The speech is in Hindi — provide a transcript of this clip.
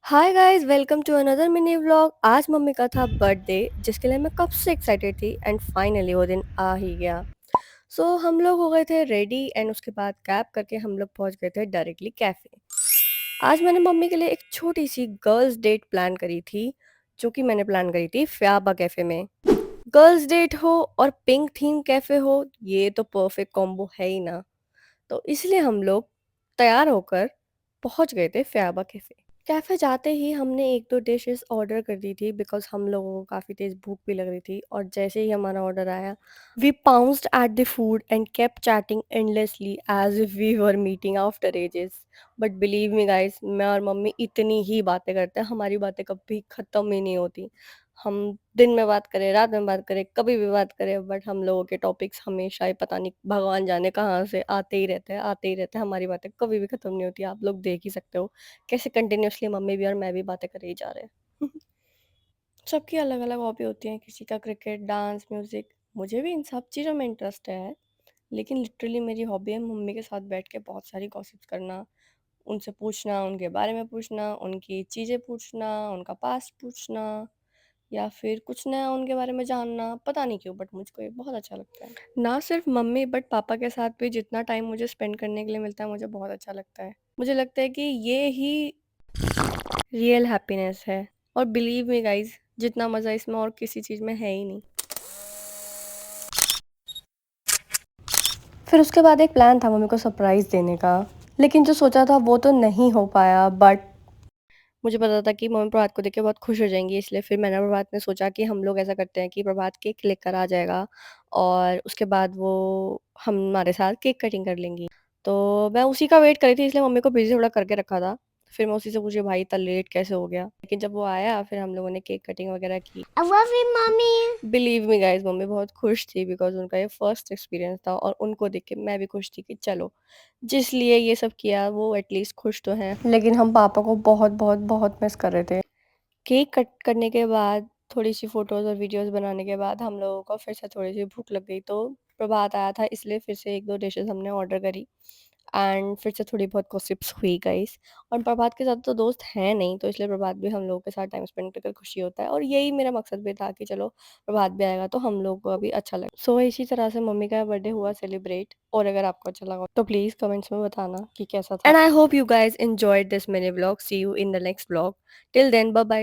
Hi guys, welcome to another mini vlog. आज मम्मी का था बर्थडे जिसके लिए मैं कब से एक्साइटेड थी एंड फाइनली वो दिन आ ही गया। हम लोग हो गए थे रेडी एंड उसके बाद कैब करके हम लोग पहुंच गए थे डायरेक्टली कैफ़े। आज मैंने मम्मी के लिए एक छोटी सी गर्ल्स डेट प्लान करी थी, जो कि मैंने प्लान करी थी फ्याबा कैफ़े में। गर्ल्स डेट हो और पिंक थीम कैफ़े हो, ये तो परफेक्ट कॉम्बो है ही ना। तो इसलिए हम लोग तैयार होकर पहुंच गए थे फ्याबा कैफ़े। कैफ़े जाते ही हमने 1-2 डिशेज़ ऑर्डर कर दी थी बिकॉज़ हम लोगों को काफ़ी तेज़ भूख भी लग रही थी और जैसे ही हमारा ऑर्डर आया, we pounced at the food and kept chatting endlessly as if we were meeting after ages. But believe me guys, मैं और मम्मी इतनी ही बातें करते हैं, हमारी बातें कभी ख़त्म ही नहीं होती। हम दिन में बात करें, रात में बात करें, कभी भी बात करें, बट हम लोगों के टॉपिक्स हमेशा ही पता नहीं भगवान जाने कहाँ से आते ही रहते हैं, आते ही रहते हैं। हमारी बातें कभी भी ख़त्म नहीं होती, आप लोग देख ही सकते हो। कैसे कंटिन्यूअसली मम्मी भी और मैं भी बातें करे ही जा रहे हैं। सबकी अलग-अलग हॉबी होती हैं, किसी का क्रिकेट, डांस, म्यूज़िक। मुझे भी इन सब चीज़ों में इंटरेस्ट है, लेकिन लिटरली मेरी हॉबी है मम्मी के साथ बैठ के बहुत सारी गॉसिप्स करना, उनसे पूछना, उनके बारे में पूछना, उनकी चीज़ें पूछना, उनका पास्ट पूछना या फिर कुछ नया उनके बारे में जानना। पता नहीं क्यों, बट मुझको ये बहुत अच्छा लगता है। ना सिर्फ मम्मी बट पापा के साथ भी जितना टाइम मुझे स्पेंड करने के लिए मिलता है, मुझे बहुत अच्छा लगता है। मुझे लगता है कि ये ही रियल हैप्पीनेस है और बिलीव मी गाइस, जितना मज़ा इसमें और किसी चीज़ में है ही नहीं। फिर उसके बाद एक प्लान था मम्मी को सरप्राइज़ देने का, लेकिन जो सोचा था वो तो नहीं हो पाया। बट मुझे पता था कि मम्मी प्रभात को देख के बहुत खुश हो जाएँगी, इसलिए फिर मैंने और प्रभात ने सोचा कि हम लोग ऐसा करते हैं कि प्रभात केक लेकर आ जाएगा और उसके बाद वो हमारे साथ केक कटिंग कर लेंगी। तो मैं उसी का वेट कर रही थी, इसलिए मम्मी को बिज़ी थोड़ा करके रखा था। फिर मैं उसी से पूछी, भाई इतना लेट कैसे हो गया? लेकिन जब वो आया फिर हम लोगों ने केक कटिंग वगैरह की। I love you, mommy. Believe me guys, mummy बहुत खुश थी बिकॉज़ उनका ये फर्स्ट एक्सपीरियंस था और उनको देख के मैं भी खुश थी कि चलो, जिस लिए ये सब किया वो एटलीस्ट खुश तो हैं। लेकिन हम पापा को बहुत मिस कर रहे थे। केक कट करने के बाद थोड़ी-सी फ़ोटोज़ और वीडियोज़ बनाने के बाद हम लोगों को फिर से थोड़ी-सी भूख लग गई, तो प्रभात आया था इसलिए फिर से 1-2 डिशेज़ हमने ऑर्डर करी एंड फिर से थोड़ी बहुत गॉसिप्स हुई गाइस। और प्रभात के साथ तो दोस्त हैं नहीं, तो इसलिए प्रभात भी हम लोगों के साथ टाइम स्पेंड करके खुशी होता है और यही मेरा मकसद भी था कि चलो प्रभात भी आएगा तो हम लोगों को भी अच्छा लगे। इसी तरह से मम्मी का बर्थडे हुआ सेलिब्रेट और अगर आपको अच्छा लगा तो प्लीज़ कमेंट्स में बताना कि कैसा था। And I hope you guys enjoyed this mini vlog. See you in the next vlog. Till then bye bye.